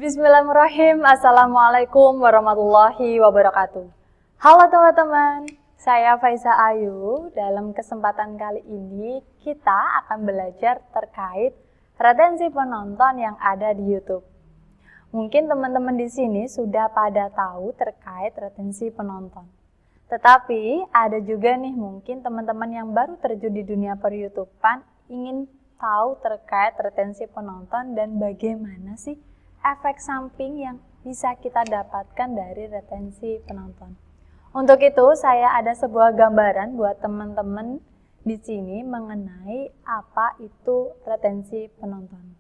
Bismillahirrahmanirrahim. Assalamualaikum warahmatullahi wabarakatuh. Halo teman-teman, saya Faiza Ayu. Dalam kesempatan kali ini kita akan belajar terkait retensi penonton yang ada di YouTube. Mungkin teman-teman di sini sudah pada tahu terkait retensi penonton. Tetapi ada juga nih mungkin teman-teman yang baru terjun di dunia per-YouTubean ingin tahu terkait retensi penonton dan bagaimana sih efek samping yang bisa kita dapatkan dari retensi penonton. Untuk itu, saya ada sebuah gambaran buat teman-teman di sini mengenai apa itu retensi penonton.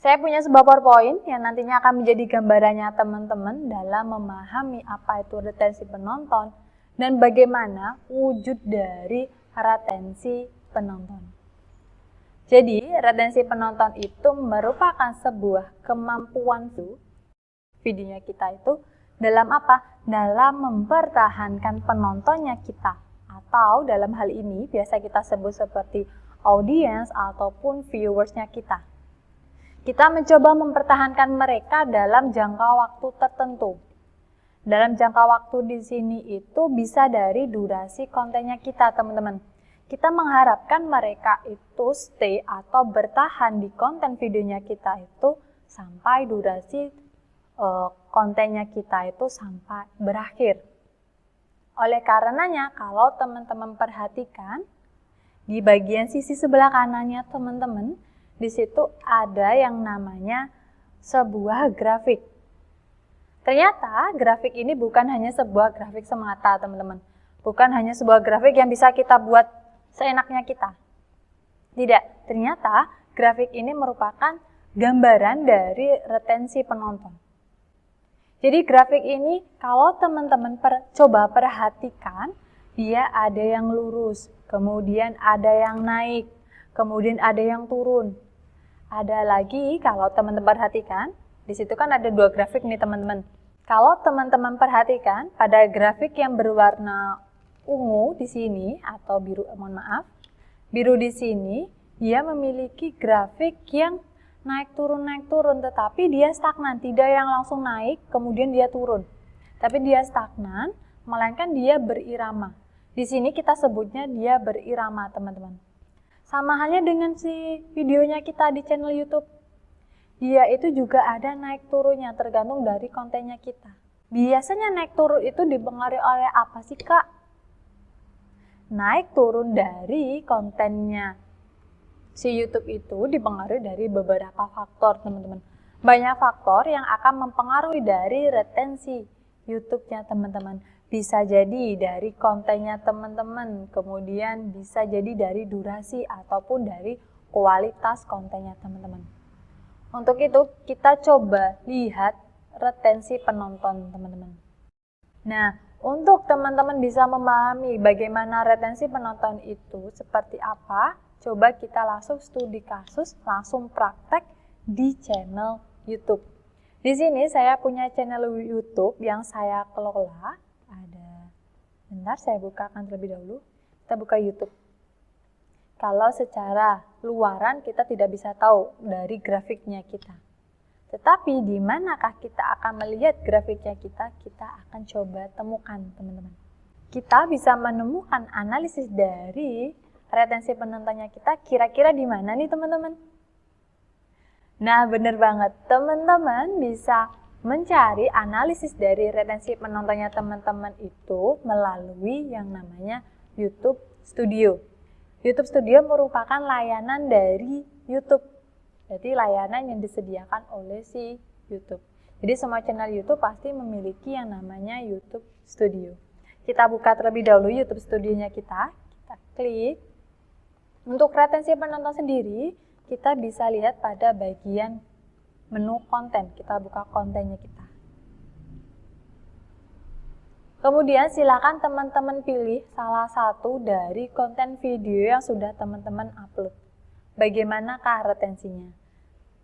Saya punya sebuah PowerPoint yang nantinya akan menjadi gambarannya teman-teman dalam memahami apa itu retensi penonton dan bagaimana wujud dari retensi penonton. Jadi, retensi penonton itu merupakan sebuah kemampuan videonya kita itu dalam apa? Dalam mempertahankan penontonnya kita. Atau dalam hal ini biasa kita sebut seperti audiens ataupun viewersnya kita. Kita mencoba mempertahankan mereka dalam jangka waktu tertentu. Dalam jangka waktu di sini itu bisa dari durasi kontennya kita, teman-teman. Kita mengharapkan mereka itu stay atau bertahan di konten videonya kita itu sampai durasi kontennya kita itu sampai berakhir. Oleh karenanya, kalau teman-teman perhatikan di bagian sisi sebelah kanannya teman-teman, di situ ada yang namanya sebuah grafik. Ternyata grafik ini bukan hanya sebuah grafik semata, teman-teman. Bukan hanya sebuah grafik yang bisa kita buat seenaknya kita. Tidak, ternyata grafik ini merupakan gambaran dari retensi penonton. Jadi grafik ini kalau teman-teman coba perhatikan, dia ada yang lurus, kemudian ada yang naik, kemudian ada yang turun. Ada lagi kalau teman-teman perhatikan, di situ kan ada dua grafik nih teman-teman. Kalau teman-teman perhatikan pada grafik yang berwarna ungu di sini atau biru, biru di sini dia memiliki grafik yang naik turun, tetapi dia stagnan, tidak yang langsung naik kemudian dia turun, tapi dia stagnan, melainkan dia berirama. Di sini kita sebutnya dia berirama, teman-teman. Sama halnya dengan si videonya kita di channel YouTube, dia itu juga ada naik turunnya tergantung dari kontennya kita. Biasanya naik turun itu dipengaruhi oleh apa sih, Kak? Naik turun dari kontennya si YouTube itu dipengaruhi dari beberapa faktor, teman-teman. Banyak faktor yang akan mempengaruhi dari retensi YouTube-nya teman-teman. Bisa jadi dari kontennya teman-teman, kemudian bisa jadi dari durasi ataupun dari kualitas kontennya teman-teman. Untuk itu kita coba lihat retensi penonton teman-teman. Nah, untuk teman-teman bisa memahami bagaimana retensi penonton itu seperti apa, coba kita langsung studi kasus, langsung praktek di channel YouTube. Di sini saya punya channel YouTube yang saya kelola. Bentar, saya bukakan terlebih dahulu. Kita buka YouTube. Kalau secara luaran kita tidak bisa tahu dari grafiknya kita. Tetapi di manakah kita akan melihat grafiknya kita akan coba temukan, teman-teman. Kita bisa menemukan analisis dari retensi penontonnya kita kira-kira di mana nih, teman-teman? Nah, benar banget. Teman-teman bisa mencari analisis dari retensi penontonnya teman-teman itu melalui yang namanya YouTube Studio. YouTube Studio merupakan layanan dari YouTube. Jadi layanan yang disediakan oleh si YouTube. Jadi semua channel YouTube pasti memiliki yang namanya YouTube Studio. Kita buka terlebih dahulu YouTube Studionya kita klik. Untuk retensi penonton sendiri, kita bisa lihat pada bagian menu konten. Kita buka kontennya kita. Kemudian silakan teman-teman pilih salah satu dari konten video yang sudah teman-teman upload. Bagaimanakah retensinya?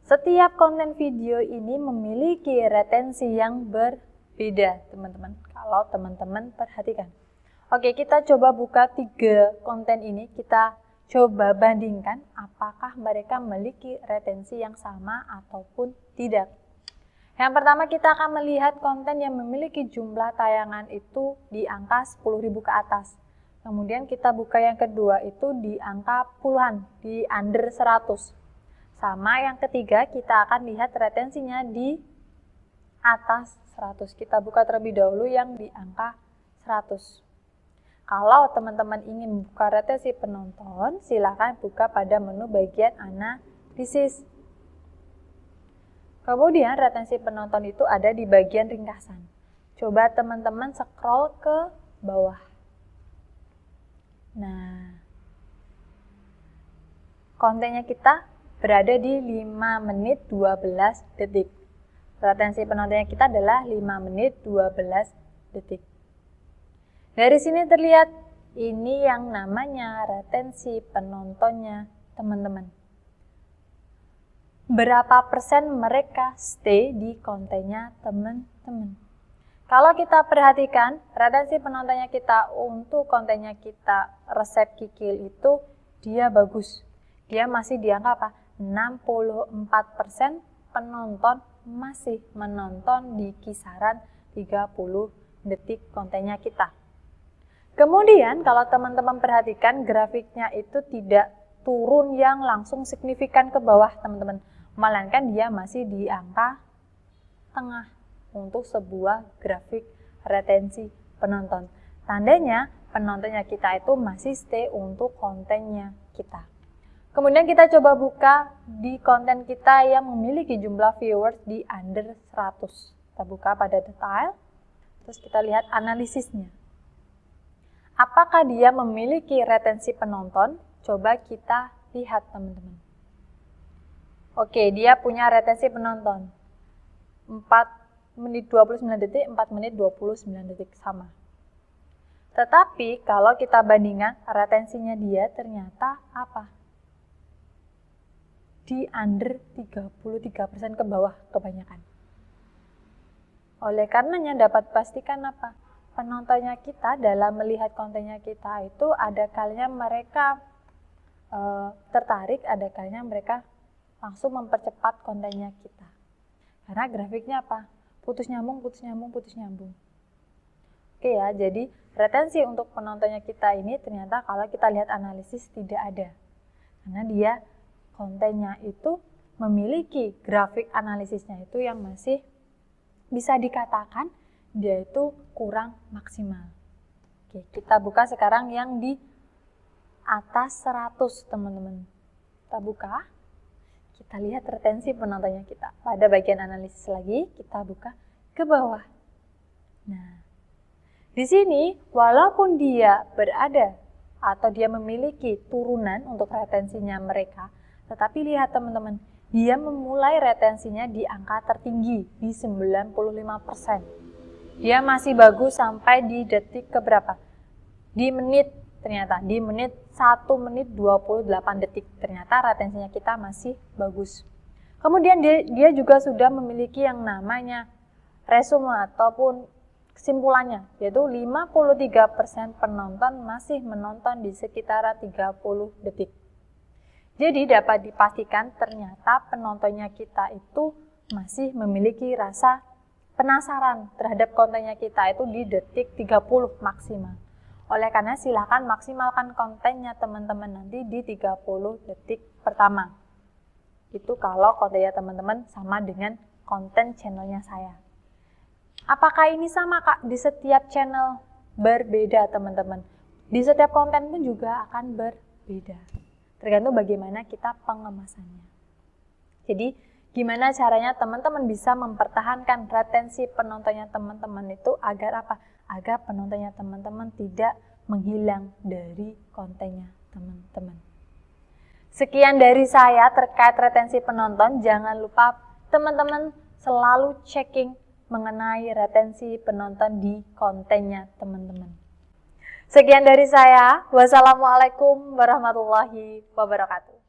Setiap konten video ini memiliki retensi yang berbeda, teman-teman. Kalau teman-teman perhatikan. Oke, kita coba buka 3 konten ini. Kita coba bandingkan apakah mereka memiliki retensi yang sama ataupun tidak. Yang pertama kita akan melihat konten yang memiliki jumlah tayangan itu di angka 10.000 ke atas. Kemudian kita buka yang kedua itu di angka puluhan, di under 100. Sama yang ketiga kita akan lihat retensinya di atas 100. Kita buka terlebih dahulu yang di angka 100. Kalau teman-teman ingin buka retensi penonton, silakan buka pada menu bagian analisis. Kemudian retensi penonton itu ada di bagian ringkasan. Coba teman-teman scroll ke bawah. Nah, kontennya kita berada di 5 menit 12 detik. Retensi penontonnya kita adalah 5 menit 12 detik. Dari sini terlihat ini yang namanya retensi penontonnya teman-teman. Berapa persen mereka stay di kontennya teman-teman. Kalau kita perhatikan retensi penontonnya kita untuk kontennya kita resep kikil itu dia bagus. Dia masih di angka apa? 64% penonton masih menonton di kisaran 30 detik kontennya kita. Kemudian kalau teman-teman perhatikan grafiknya itu tidak turun yang langsung signifikan ke bawah teman-teman. Melainkan dia masih di angka tengah untuk sebuah grafik retensi penonton. Tandanya penontonnya kita itu masih stay untuk kontennya kita. Kemudian kita coba buka di konten kita yang memiliki jumlah viewers di under 100. Kita buka pada detail, terus kita lihat analisisnya. Apakah dia memiliki retensi penonton? Coba kita lihat teman-teman. Oke, dia punya retensi penonton 4 menit 29 detik, 4 menit 29 detik sama. Tetapi kalau kita bandingkan retensinya dia ternyata apa? Di under 33% ke bawah kebanyakan. Oleh karenanya dapat pastikan apa? Penontonnya kita dalam melihat kontennya kita itu ada kalanya mereka tertarik, ada kalanya mereka langsung mempercepat kontennya kita. Karena grafiknya apa? Putus nyambung, putus nyambung, putus nyambung. Oke ya, jadi retensi untuk penontonnya kita ini ternyata kalau kita lihat analisis tidak ada. Karena dia kontennya itu memiliki grafik analisisnya itu yang masih bisa dikatakan dia itu kurang maksimal. Oke, kita buka sekarang yang di atas 100 teman-teman. Kita buka, kita lihat retensi penontonnya kita. Pada bagian analisis lagi, kita buka ke bawah. Nah, di sini walaupun dia berada atau dia memiliki turunan untuk retensinya mereka, tetapi lihat teman-teman, dia memulai retensinya di angka tertinggi di 95%. Dia masih bagus sampai di detik keberapa? Di menit ternyata, di menit 1 menit 28 detik. Ternyata retensinya kita masih bagus. Kemudian dia juga sudah memiliki yang namanya resume ataupun kesimpulannya, yaitu 53% penonton masih menonton di sekitar 30 detik. Jadi dapat dipastikan ternyata penontonnya kita itu masih memiliki rasa penasaran terhadap kontennya kita itu di detik 30 maksimal. Oleh karena silakan maksimalkan kontennya teman-teman nanti di 30 detik pertama. Itu kalau kontennya teman-teman sama dengan konten channelnya saya. Apakah ini sama Kak? Di setiap channel berbeda teman-teman. Di setiap konten pun juga akan berbeda. Tergantung bagaimana kita pengemasannya. Jadi gimana caranya teman-teman bisa mempertahankan retensi penontonnya teman-teman itu agar apa? Agar penontonnya teman-teman tidak menghilang dari kontennya teman-teman. Sekian dari saya terkait retensi penonton. Jangan lupa teman-teman selalu checking mengenai retensi penonton di kontennya teman-teman. Sekian dari saya. Wassalamualaikum warahmatullahi wabarakatuh.